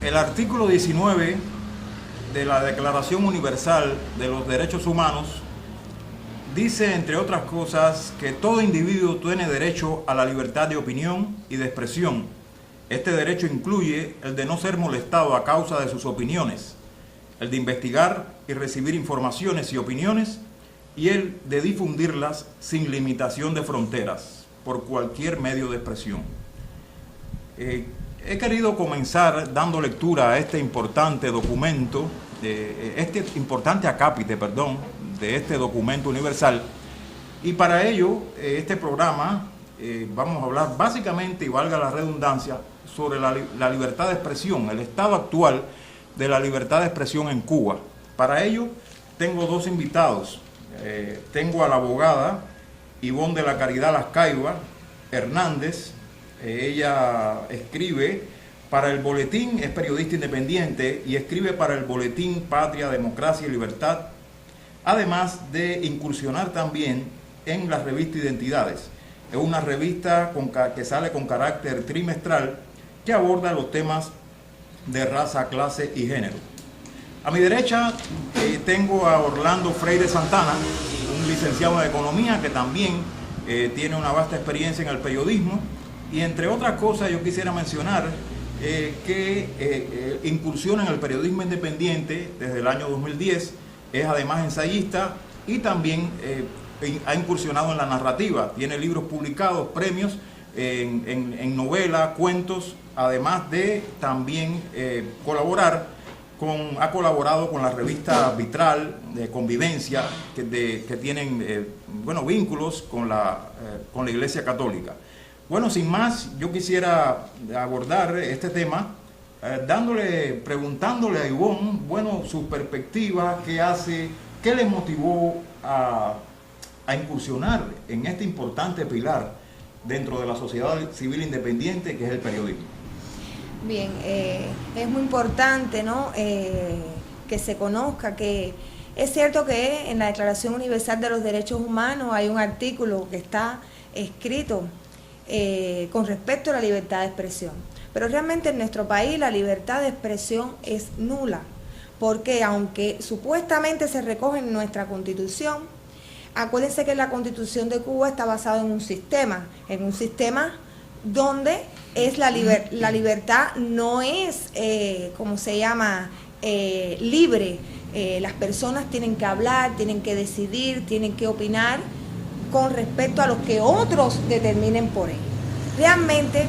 El artículo 19 de la Declaración Universal de los Derechos Humanos dice, entre otras cosas, que todo individuo tiene derecho a la libertad de opinión y de expresión. Este derecho incluye el de no ser molestado a causa de sus opiniones, el de investigar y recibir informaciones y opiniones, y el de difundirlas sin limitación de fronteras, por cualquier medio de expresión. He querido comenzar dando lectura a este importante documento, este importante acápite, de este documento universal, y para ello este programa vamos a hablar básicamente, y valga la redundancia, sobre la libertad de expresión, el estado actual de la libertad de expresión en Cuba. Para ello tengo dos invitados. Tengo a la abogada Ivonne de la Caridad Lascaiva Hernández. Ella escribe para el Boletín, es periodista independiente y escribe para el Boletín Patria, Democracia y Libertad, además de incursionar también en la revista Identidades. Es una revista que sale con carácter trimestral que aborda los temas de raza, clase y género. A mi derecha tengo a Orlando Freire Santana, un licenciado en Economía que también tiene una vasta experiencia en el periodismo, y entre otras cosas yo quisiera mencionar que incursiona en el periodismo independiente desde el año 2010, es además ensayista y también ha incursionado en la narrativa, tiene libros publicados, premios en novela, cuentos, además de también ha colaborado con la revista Vitral de Convivencia, que tienen vínculos con la Iglesia Católica. Bueno, sin más, yo quisiera abordar este tema preguntándole a Ivonne, su perspectiva, qué hace, qué le motivó a incursionar en este importante pilar dentro de la sociedad civil independiente que es el periodismo. Bien, es muy importante, ¿no?, que se conozca que es cierto que en la Declaración Universal de los Derechos Humanos hay un artículo que está escrito con respecto a la libertad de expresión, pero realmente en nuestro país la libertad de expresión es nula, porque aunque supuestamente se recoge en nuestra Constitución, acuérdense que la Constitución de Cuba está basada en un sistema donde es la libertad no es, libre. Las personas tienen que hablar, tienen que decidir, tienen que opinar con respecto a lo que otros determinen por ellos. Realmente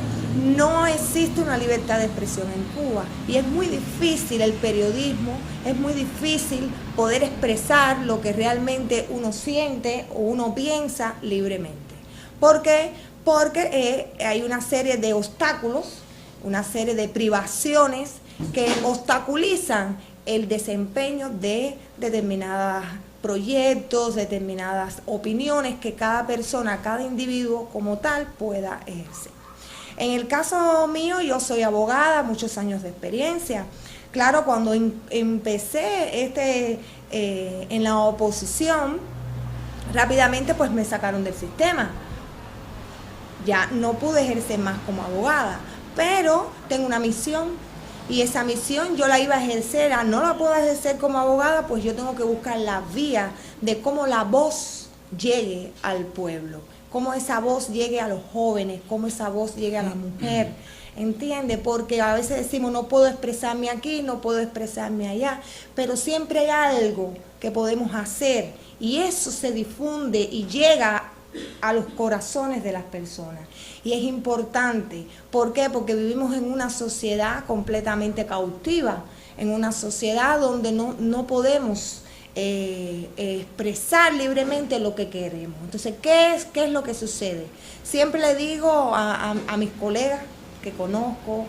no existe una libertad de expresión en Cuba y es muy difícil el periodismo, es muy difícil poder expresar lo que realmente uno siente o uno piensa libremente. ¿Por qué? Porque hay una serie de obstáculos, una serie de privaciones que obstaculizan el desempeño de determinados proyectos, determinadas opiniones que cada persona, cada individuo como tal pueda ejercer. En el caso mío, yo soy abogada, muchos años de experiencia. Claro, cuando empecé en la oposición, rápidamente pues me sacaron del sistema. Ya no pude ejercer más como abogada, pero tengo una misión y esa misión yo la iba a ejercer. No la puedo ejercer como abogada, pues yo tengo que buscar la vía de cómo la voz llegue al pueblo, cómo esa voz llegue a los jóvenes, cómo esa voz llegue a la mujer, ¿entiende? Porque a veces decimos no puedo expresarme aquí, no puedo expresarme allá, pero siempre hay algo que podemos hacer y eso se difunde y llega a los corazones de las personas. Y es importante, ¿por qué? Porque vivimos en una sociedad completamente cautiva, en una sociedad donde no podemos expresar libremente lo que queremos. Entonces, ¿qué es lo que sucede? Siempre le digo a mis colegas que conozco,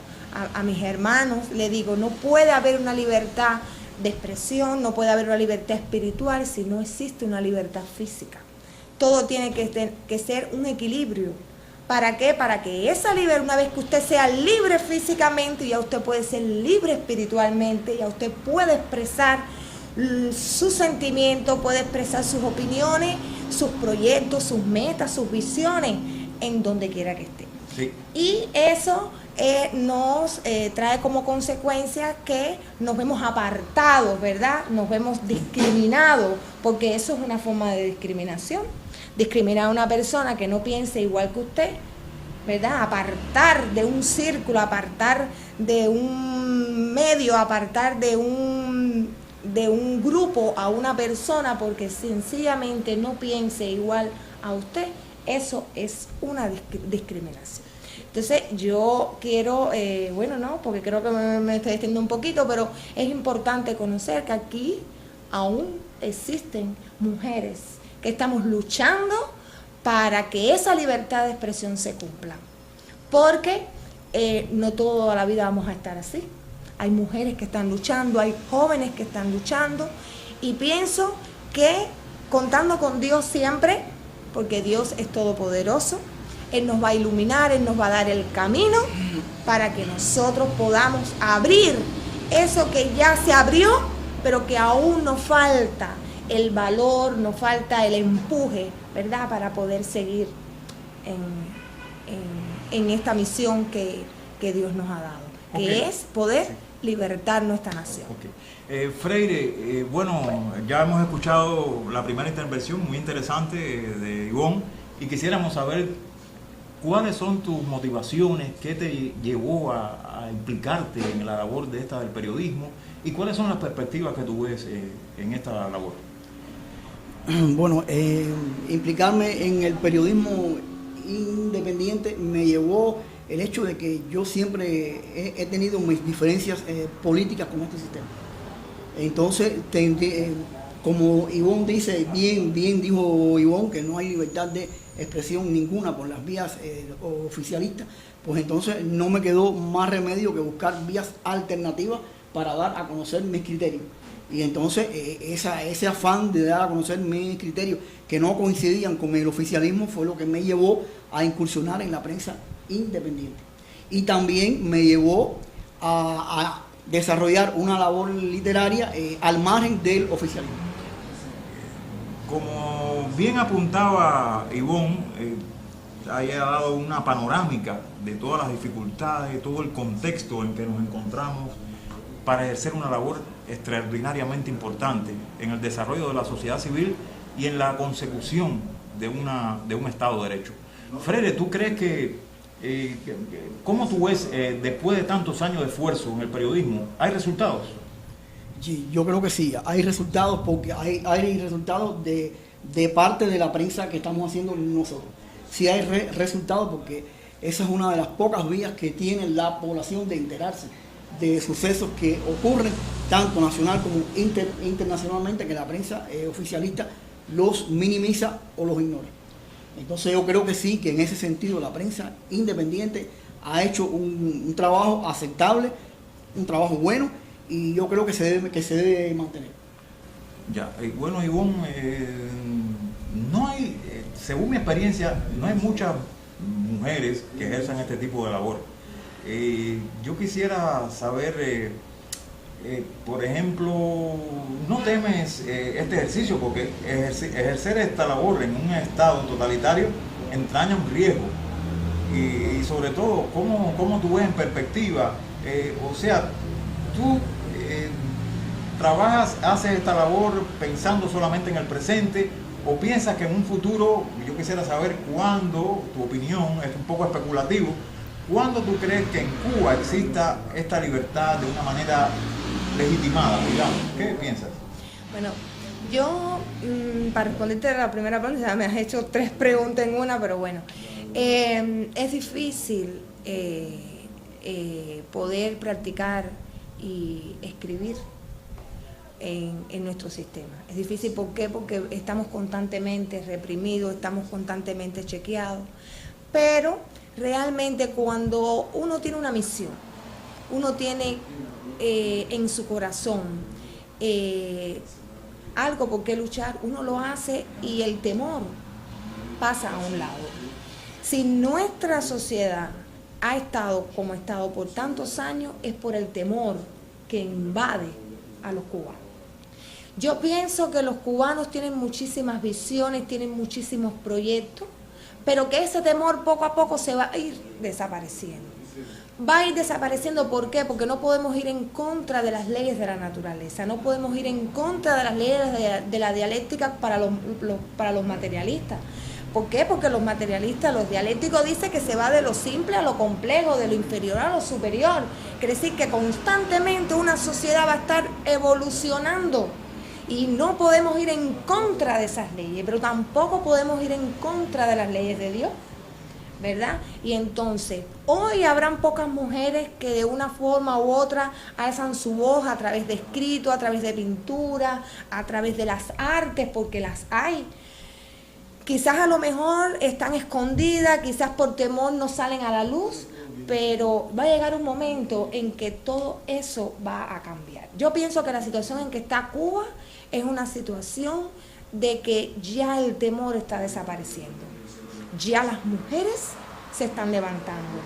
a mis hermanos, le digo, no puede haber una libertad de expresión, no puede haber una libertad espiritual si no existe una libertad física. Todo tiene que ser un equilibrio. ¿Para qué? Para que esa libertad, una vez que usted sea libre físicamente, ya usted puede ser libre espiritualmente, ya usted puede expresar sus sentimientos, puede expresar sus opiniones, sus proyectos, sus metas, sus visiones, en donde quiera que esté. Sí. Y eso nos trae como consecuencia que nos vemos apartados, ¿verdad? Nos vemos discriminados, porque eso es una forma de discriminación. Discriminar a una persona que no piense igual que usted, ¿verdad? Apartar de un círculo, apartar de un medio, apartar de un grupo a una persona porque sencillamente no piense igual a usted, eso es una discriminación. Entonces yo quiero, porque creo que me estoy extendiendo un poquito, pero es importante conocer que aquí aún existen mujeres que estamos luchando para que esa libertad de expresión se cumpla. Porque no toda la vida vamos a estar así. Hay mujeres que están luchando, hay jóvenes que están luchando, y pienso que contando con Dios siempre, porque Dios es todopoderoso, Él nos va a iluminar, Él nos va a dar el camino para que nosotros podamos abrir eso que ya se abrió, pero que aún nos falta el valor, nos falta el empuje, ¿verdad?, para poder seguir en esta misión que Dios nos ha dado, que es poder libertar nuestra nación. Freire, ya hemos escuchado la primera intervención muy interesante de Ivonne, y quisiéramos saber cuáles son tus motivaciones, qué te llevó a implicarte en la labor del periodismo, y cuáles son las perspectivas que tú ves en esta labor. Bueno, implicarme en el periodismo independiente me llevó el hecho de que yo siempre he tenido mis diferencias políticas con este sistema. Entonces, como Ivonne dice, bien dijo Ivonne, que no hay libertad de expresión ninguna por las vías oficialistas, pues entonces no me quedó más remedio que buscar vías alternativas para dar a conocer mis criterios. Y entonces ese afán de dar a conocer mis criterios que no coincidían con el oficialismo fue lo que me llevó a incursionar en la prensa independiente. Y también me llevó a desarrollar una labor literaria al margen del oficialismo. Como bien apuntaba Ivonne, haya dado una panorámica de todas las dificultades, de todo el contexto en que nos encontramos para ejercer una labor extraordinariamente importante en el desarrollo de la sociedad civil y en la consecución de un Estado de Derecho. Freire, ¿tú crees cómo tú ves, después de tantos años de esfuerzo en el periodismo, hay resultados? Sí, yo creo que sí, hay resultados, porque hay resultados de parte de la prensa que estamos haciendo nosotros. Sí hay resultados, porque esa es una de las pocas vías que tiene la población de enterarse de sucesos que ocurren tanto nacional como internacionalmente, que la prensa oficialista los minimiza o los ignora. Entonces yo creo que sí, que en ese sentido la prensa independiente ha hecho un trabajo aceptable, un trabajo bueno, y yo creo que se debe mantener. Ya, bueno, Ivonne, no hay, según mi experiencia, no hay muchas mujeres que ejerzan este tipo de labor. Yo quisiera saber, por ejemplo, ¿no temes este ejercicio? Porque ejercer esta labor en un Estado totalitario entraña un riesgo. Y sobre todo, ¿cómo tú ves en perspectiva? O sea, tú trabajas, haces esta labor pensando solamente en el presente, o piensas que en un futuro, yo quisiera saber cuándo, tu opinión, es un poco especulativo, ¿cuándo tú crees que en Cuba exista esta libertad de una manera legitimada, digamos? ¿Qué piensas? Bueno, yo, para responderte a la primera pregunta, me has hecho 3 preguntas en una, pero bueno, es difícil poder practicar y escribir en nuestro sistema. Es difícil, ¿por qué? Porque estamos constantemente reprimidos, estamos constantemente chequeados, pero realmente cuando uno tiene una misión, uno tiene en su corazón algo por qué luchar, uno lo hace y el temor pasa a un lado. Si nuestra sociedad ha estado como ha estado por tantos años, es por el temor que invade a los cubanos. Yo pienso que los cubanos tienen muchísimas visiones, tienen muchísimos proyectos, pero que ese temor poco a poco se va a ir desapareciendo. va a ir desapareciendo. ¿Por qué? Porque no podemos ir en contra de las leyes de la naturaleza, no podemos ir en contra de las leyes de la dialéctica para los materialistas. ¿Por qué? Porque los materialistas, los dialécticos dicen que se va de lo simple a lo complejo, de lo inferior a lo superior. Quiere decir que constantemente una sociedad va a estar evolucionando y no podemos ir en contra de esas leyes, pero tampoco podemos ir en contra de las leyes de Dios, ¿verdad? Y entonces, hoy habrán pocas mujeres que de una forma u otra alzan su voz a través de escrito, a través de pintura, a través de las artes, porque las hay. Quizás a lo mejor están escondidas, quizás por temor no salen a la luz, pero va a llegar un momento en que todo eso va a cambiar. Yo pienso que la situación en que está Cuba es una situación de que ya el temor está desapareciendo. Ya las mujeres se están levantando.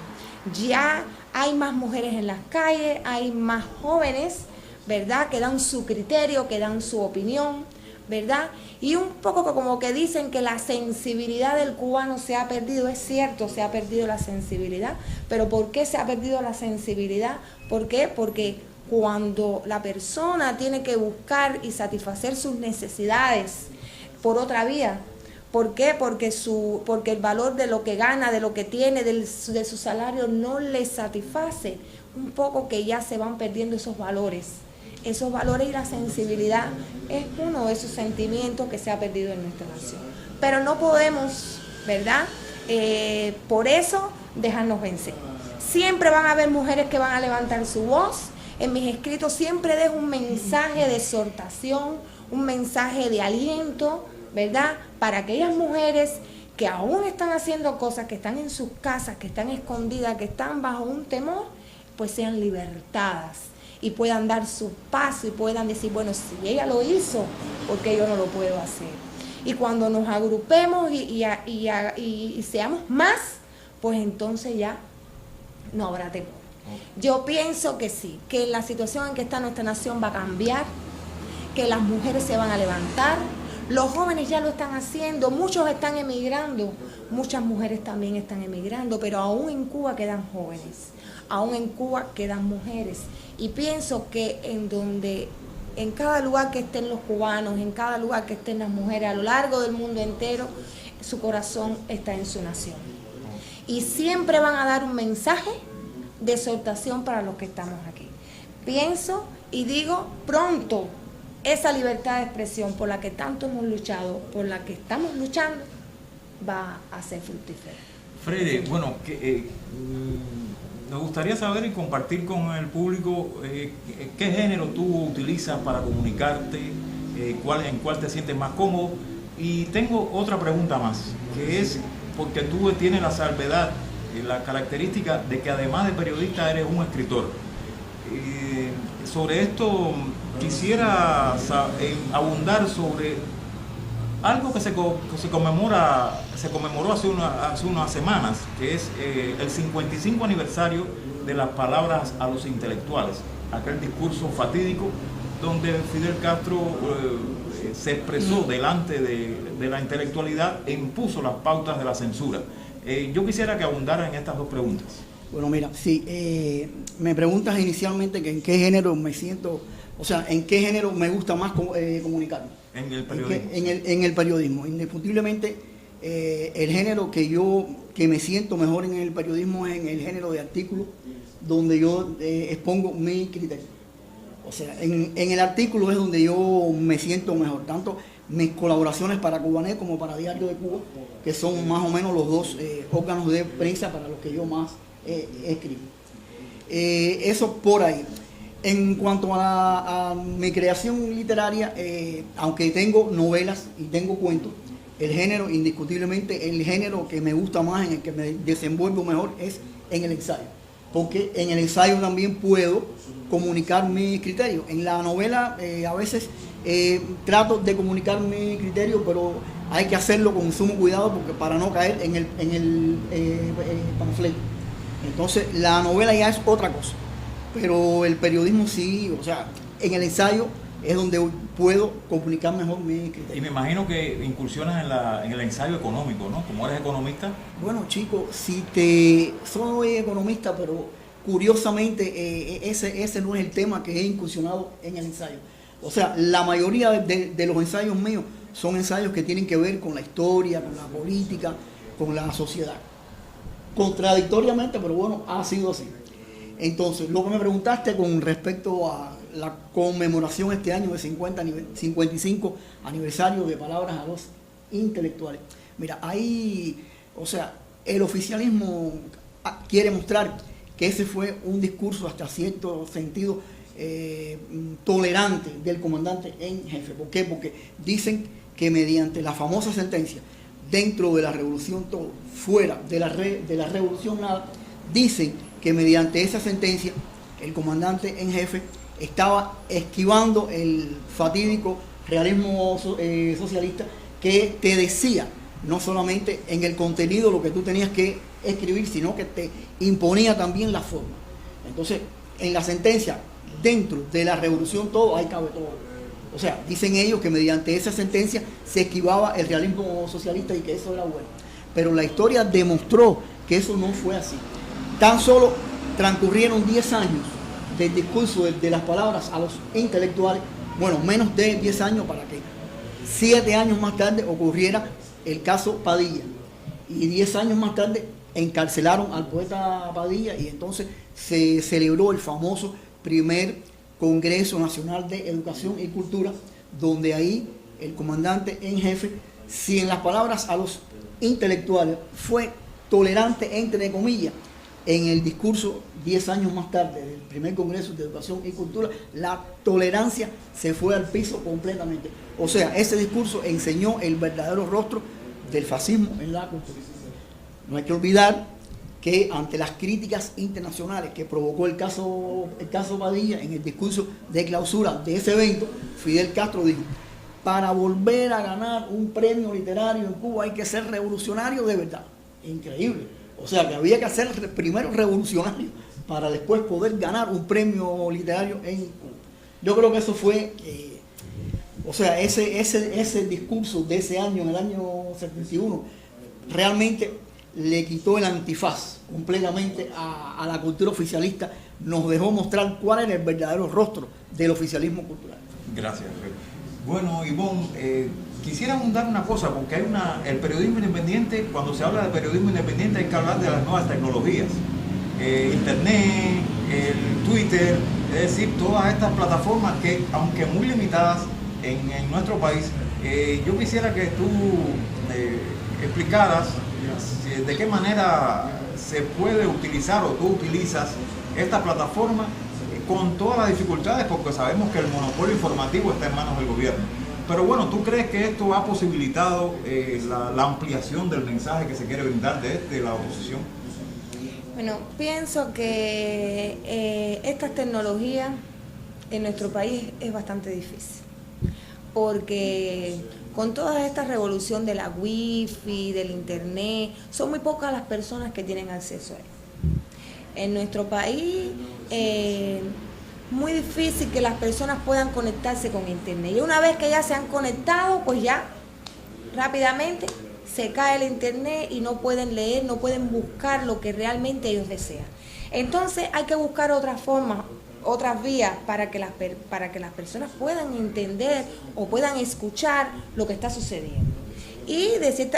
Ya hay más mujeres en las calles, hay más jóvenes, ¿verdad?, que dan su criterio, que dan su opinión, ¿verdad? Y un poco como que dicen que la sensibilidad del cubano se ha perdido. Es cierto, se ha perdido la sensibilidad, pero ¿por qué se ha perdido la sensibilidad? ¿Por qué? Porque cuando la persona tiene que buscar y satisfacer sus necesidades por otra vía, ¿por qué? Porque el valor de lo que gana, de lo que tiene, de su salario no le satisface, un poco que ya se van perdiendo esos valores. Esos valores y la sensibilidad es uno de esos sentimientos que se ha perdido en nuestra nación. Pero no podemos, ¿verdad?, por eso dejarnos vencer. Siempre van a haber mujeres que van a levantar su voz. En mis escritos siempre dejo un mensaje de exhortación, un mensaje de aliento, ¿verdad?, para aquellas mujeres que aún están haciendo cosas, que están en sus casas, que están escondidas, que están bajo un temor, pues sean libertadas y puedan dar su paso y puedan decir, bueno, si ella lo hizo, ¿por qué yo no lo puedo hacer? Y cuando nos agrupemos y seamos más, pues entonces ya no habrá temor. Yo pienso que sí, que la situación en que está nuestra nación va a cambiar, que las mujeres se van a levantar, los jóvenes ya lo están haciendo, muchos están emigrando, muchas mujeres también están emigrando, pero aún en Cuba quedan jóvenes, aún en Cuba quedan mujeres. Y pienso que en cada lugar que estén los cubanos, en cada lugar que estén las mujeres a lo largo del mundo entero, su corazón está en su nación. Y siempre van a dar un mensaje de exhortación para los que estamos aquí. Pienso y digo, pronto esa libertad de expresión por la que tanto hemos luchado, por la que estamos luchando, va a ser fructífera. Freire, bueno, me gustaría saber y compartir con el público qué género tú utilizas para comunicarte, en cuál te sientes más cómodo. Y tengo otra pregunta más, que es porque tú tienes la salvedad, la característica de que además de periodista eres un escritor. Sobre esto quisiera abundar sobre algo que se conmemoró hace unas semanas, que es el 55 aniversario de las palabras a los intelectuales, aquel discurso fatídico donde Fidel Castro se expresó delante de la intelectualidad e impuso las pautas de la censura. Yo quisiera que abundara en estas dos preguntas. Bueno, mira, sí, me preguntas inicialmente que en qué género me siento, o sea, en qué género me gusta más comunicarme. En el periodismo. En el periodismo. Indiscutiblemente, el género que me siento mejor en el periodismo es en el género de artículos, donde yo expongo mi criterio. O sea, en el artículo es donde yo me siento mejor, tanto mis colaboraciones para Cubanet como para Diario de Cuba, que son más o menos los dos órganos de prensa para los que yo más escribo. Eso por ahí. En cuanto a mi creación literaria, aunque tengo novelas y tengo cuentos, el género, indiscutiblemente, el género que me gusta más, en el que me desenvuelvo mejor, es en el ensayo. Porque en el ensayo también puedo comunicar mi criterio. En la novela a veces trato de comunicar mi criterio, pero hay que hacerlo con sumo cuidado porque para no caer en el panfleto. Entonces la novela ya es otra cosa. Pero el periodismo sí, o sea, en el ensayo es donde puedo comunicar mejor mi criterio. Y me imagino que incursionas en el ensayo económico, ¿no? Como eres economista. Bueno, chicos, soy economista, pero curiosamente ese no es el tema que he incursionado en el ensayo. O sea, la mayoría de los ensayos míos son ensayos que tienen que ver con la historia, con la política, con la sociedad. Contradictoriamente, pero bueno, ha sido así. Entonces, lo que me preguntaste con respecto a la conmemoración este año de 55 aniversario de Palabras a los Intelectuales. Mira, ahí, o sea, el oficialismo quiere mostrar que ese fue un discurso hasta cierto sentido tolerante del comandante en jefe. ¿Por qué? Porque dicen que mediante la famosa sentencia, dentro de la revolución todo, fuera de la revolución nada, dicen que mediante esa sentencia el comandante en jefe estaba esquivando el fatídico realismo socialista que te decía no solamente en el contenido lo que tú tenías que escribir, sino que te imponía también la forma. Entonces, en la sentencia, dentro de la revolución todo, ahí cabe todo. O sea, dicen ellos que mediante esa sentencia se esquivaba el realismo socialista y que eso era bueno. Pero la historia demostró que eso no fue así. Tan solo transcurrieron 10 años del discurso de las palabras a los intelectuales, bueno, menos de 10 años para que 7 años más tarde ocurriera el caso Padilla. Y 10 años más tarde encarcelaron al poeta Padilla y entonces se celebró el famoso primer Congreso Nacional de Educación y Cultura, donde ahí el comandante en jefe, si en las palabras a los intelectuales fue tolerante, entre comillas, en el discurso 10 años más tarde del primer Congreso de Educación y Cultura, la tolerancia se fue al piso completamente. O sea, ese discurso enseñó el verdadero rostro del fascismo en la cultura. No hay que olvidar que ante las críticas internacionales que provocó el caso Padilla, en el discurso de clausura de ese evento, Fidel Castro dijo: para volver a ganar un premio literario en Cuba hay que ser revolucionario de verdad. Increíble. O sea, que había que ser primero revolucionario para después poder ganar un premio literario en Cuba. Yo creo que eso fue, o sea, ese discurso de ese año, en el año 71, realmente le quitó el antifaz completamente a la cultura oficialista, nos dejó mostrar cuál era el verdadero rostro del oficialismo cultural. Gracias. Bueno, Ivonne, quisiera abundar una cosa, porque hay el periodismo independiente, cuando se habla de periodismo independiente hay que hablar de las nuevas tecnologías. Internet, el Twitter, es decir, todas estas plataformas que, aunque muy limitadas en nuestro país, yo quisiera que tú explicaras de qué manera se puede utilizar o tú utilizas esta plataforma con todas las dificultades, porque sabemos que el monopolio informativo está en manos del gobierno. Pero bueno, ¿tú crees que esto ha posibilitado la ampliación del mensaje que se quiere brindar desde la oposición? Bueno, pienso que estas tecnologías en nuestro país es bastante difícil, porque con toda esta revolución de la wifi, del internet, son muy pocas las personas que tienen acceso a él. En nuestro país muy difícil que las personas puedan conectarse con internet. Y una vez que ya se han conectado, pues ya rápidamente se cae el internet y no pueden leer, no pueden buscar lo que realmente ellos desean. Entonces hay que buscar otras formas, otras vías para que las personas puedan entender o puedan escuchar lo que está sucediendo. Y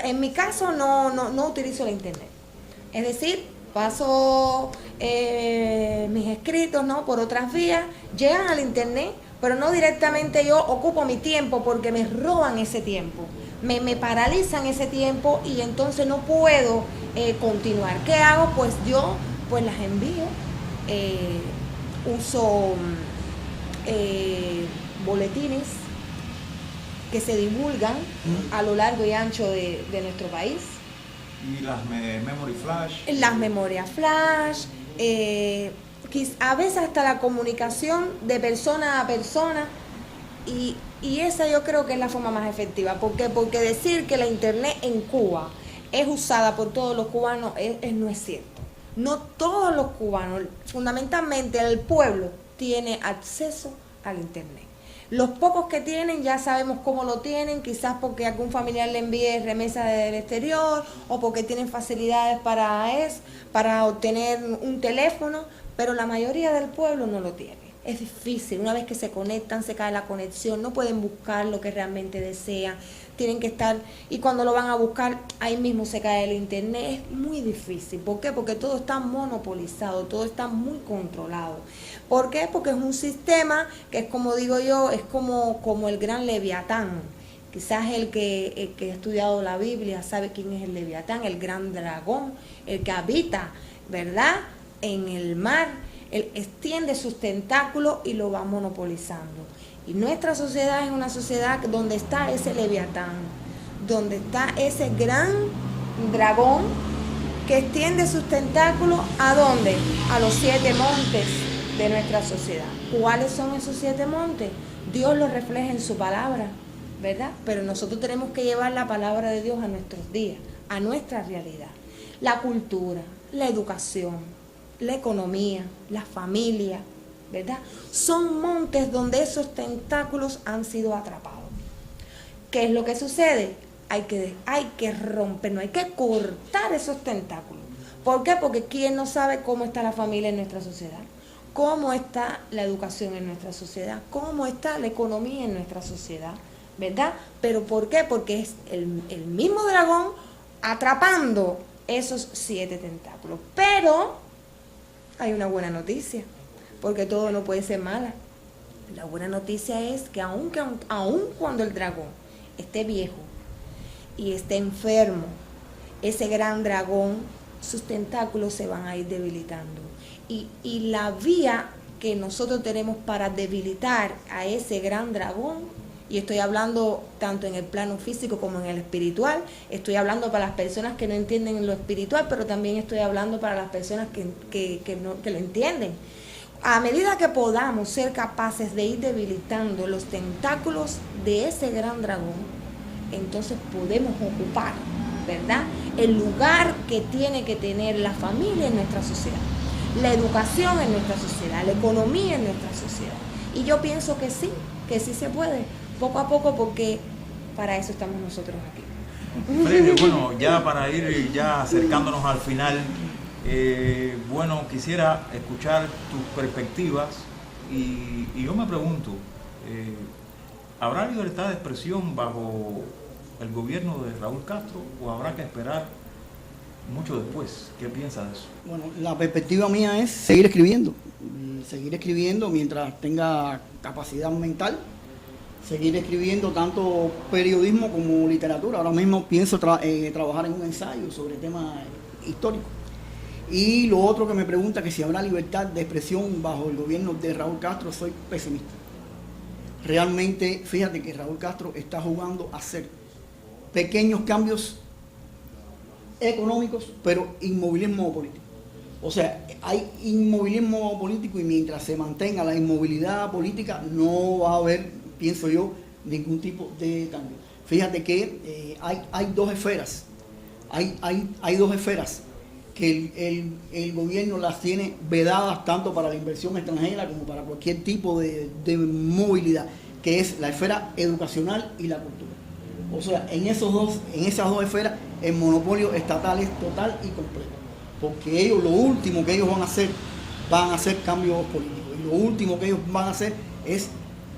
en mi caso no utilizo la internet. Es decir, paso mis escritos, ¿no?, por otras vías, llegan al internet, pero no directamente yo ocupo mi tiempo porque me roban ese tiempo, me paralizan ese tiempo y entonces no puedo continuar. ¿Qué hago? Pues yo las envío, uso boletines que se divulgan a lo largo y ancho de nuestro país. ¿Y las memory flash? Las memorias flash, a veces hasta la comunicación de persona a persona, y esa yo creo que es la forma más efectiva. ¿Por qué? Porque decir que la internet en Cuba es usada por todos los cubanos no es cierto. No todos los cubanos, fundamentalmente el pueblo, tiene acceso al internet. Los pocos que tienen ya sabemos cómo lo tienen, quizás porque algún familiar le envíe remesas del exterior o porque tienen facilidades para obtener un teléfono, pero la mayoría del pueblo no lo tiene. Es difícil, una vez que se conectan, se cae la conexión, no pueden buscar lo que realmente desean, tienen que estar, y cuando lo van a buscar, ahí mismo se cae el internet, es muy difícil. ¿Por qué? Porque todo está monopolizado, todo está muy controlado. ¿Por qué? Porque es un sistema que es, como digo yo, es como el gran Leviatán. Quizás el que ha estudiado la Biblia sabe quién es el Leviatán, el gran dragón, el que habita, ¿verdad?, en el mar. Él extiende sus tentáculos y lo va monopolizando. Y nuestra sociedad es una sociedad donde está ese Leviatán, donde está ese gran dragón que extiende sus tentáculos, ¿a dónde? A los 7 montes de nuestra sociedad. ¿Cuáles son esos 7 montes? Dios los refleja en su palabra, ¿verdad? Pero nosotros tenemos que llevar la palabra de Dios a nuestros días, a nuestra realidad. La cultura, la educación, la economía, la familia, ¿verdad? Son montes donde esos tentáculos han sido atrapados. ¿Qué es lo que sucede? Hay que romper, no hay que cortar esos tentáculos. ¿Por qué? Porque ¿quién no sabe cómo está la familia en nuestra sociedad? ¿Cómo está la educación en nuestra sociedad? ¿Cómo está la economía en nuestra sociedad? ¿Verdad? ¿Pero por qué? Porque es el mismo dragón atrapando esos 7 tentáculos. Pero hay una buena noticia, porque todo no puede ser mala. La buena noticia es que aun cuando el dragón esté viejo y esté enfermo, ese gran dragón, sus tentáculos se van a ir debilitando. Y la vía que nosotros tenemos para debilitar a ese gran dragón, y estoy hablando tanto en el plano físico como en el espiritual, estoy hablando para las personas que no entienden lo espiritual, pero también estoy hablando para las personas que lo entienden. A medida que podamos ser capaces de ir debilitando los tentáculos de ese gran dragón, entonces podemos ocupar, ¿verdad?, el lugar que tiene que tener la familia en nuestra sociedad, la educación en nuestra sociedad, la economía en nuestra sociedad. Y yo pienso que sí se puede, poco a poco, porque para eso estamos nosotros aquí. Freddy, bueno, ya para ir ya acercándonos al final, bueno, quisiera escuchar tus perspectivas y yo me pregunto, ¿habrá libertad de expresión bajo el gobierno de Raúl Castro o habrá que esperar mucho después? ¿Qué piensas de eso? Bueno, la perspectiva mía es seguir escribiendo mientras tenga capacidad mental, seguir escribiendo tanto periodismo como literatura. Ahora mismo pienso trabajar en un ensayo sobre temas históricos. Y lo otro que me pregunta, que si habrá libertad de expresión bajo el gobierno de Raúl Castro, soy pesimista. Realmente, fíjate que Raúl Castro está jugando a hacer pequeños cambios económicos, pero inmovilismo político. O sea, hay inmovilismo político y mientras se mantenga la inmovilidad política no va a haber, pienso yo, ningún tipo de cambio. Fíjate que hay 2 esferas, hay 2 esferas que el gobierno las tiene vedadas tanto para la inversión extranjera como para cualquier tipo de movilidad, que es la esfera educacional y la cultura. O sea, en esas dos esferas el monopolio estatal es total y completo, porque ellos, lo último que ellos van a hacer cambios políticos, y lo último que ellos van a hacer es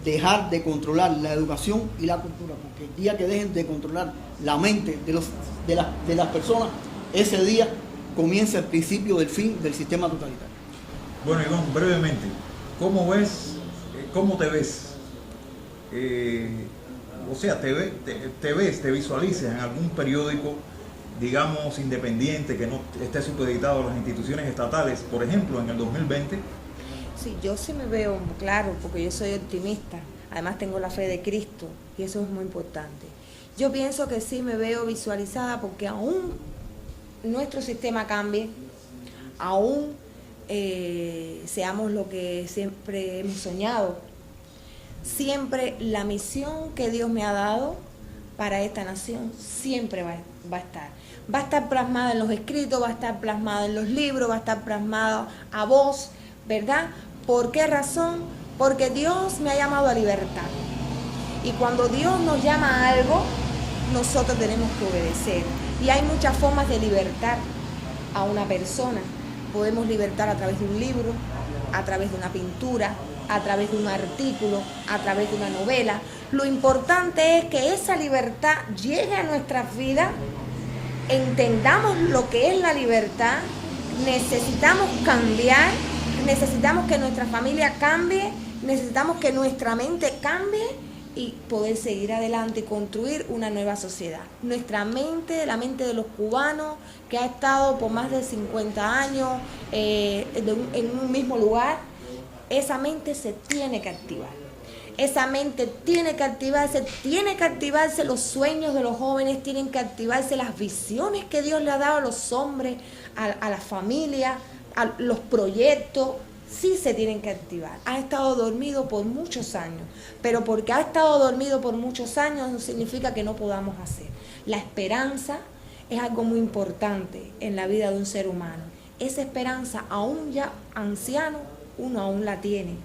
dejar de controlar la educación y la cultura, porque el día que dejen de controlar la mente de las personas, ese día comienza el principio del fin del sistema totalitario. Bueno, Iván, brevemente, ¿cómo te ves? O sea, te visualizas en algún periódico, digamos, independiente, que no esté supeditado a las instituciones estatales, por ejemplo, en el 2020? Sí, yo sí me veo claro, porque yo soy optimista. Además tengo la fe de Cristo y eso es muy importante. Yo pienso que sí me veo visualizada, porque aún nuestro sistema cambie, aún seamos lo que siempre hemos soñado, siempre la misión que Dios me ha dado para esta nación siempre va a estar. Va a estar plasmada en los escritos, va a estar plasmada en los libros, va a estar plasmada a voz, ¿verdad? ¿Por qué razón? Porque Dios me ha llamado a libertad. Y cuando Dios nos llama a algo, nosotros tenemos que obedecer. Y hay muchas formas de libertar a una persona. podemos libertar a través de un libro, a través de una pintura, a través de un artículo, a través de una novela. Lo importante es que esa libertad llegue a nuestras vidas, entendamos lo que es la libertad, necesitamos cambiar, necesitamos que nuestra familia cambie, necesitamos que nuestra mente cambie y poder seguir adelante y construir una nueva sociedad. Nuestra mente, la mente de los cubanos, que ha estado por más de 50 años en un mismo lugar, esa mente se tiene que activar. Esa mente tiene que activarse los sueños de los jóvenes, tienen que activarse las visiones que Dios le ha dado a los hombres, a la familia, a los proyectos. Sí se tienen que activar. Ha estado dormido por muchos años, pero porque ha estado dormido por muchos años no significa que no podamos hacer. La esperanza es algo muy importante en la vida de un ser humano. Esa esperanza, aún ya anciano, uno aún la tiene.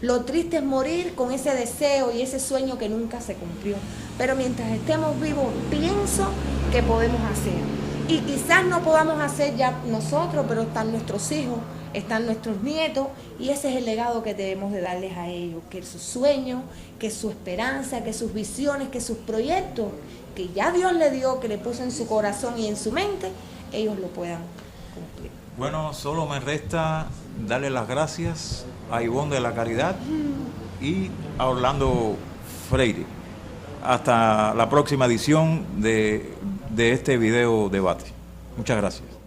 Lo triste es morir con ese deseo y ese sueño que nunca se cumplió. Pero mientras estemos vivos, pienso que podemos hacer. Y quizás no podamos hacer ya nosotros, pero están nuestros hijos, están nuestros nietos, y ese es el legado que debemos de darles a ellos, que sus sueños, que su esperanza, que sus visiones, que sus proyectos, que ya Dios le dio, que le puso en su corazón y en su mente, ellos lo puedan cumplir. Bueno, solo me resta darle las gracias a Ivonne de la Caridad y a Orlando Freire. Hasta la próxima edición de este video debate. Muchas gracias.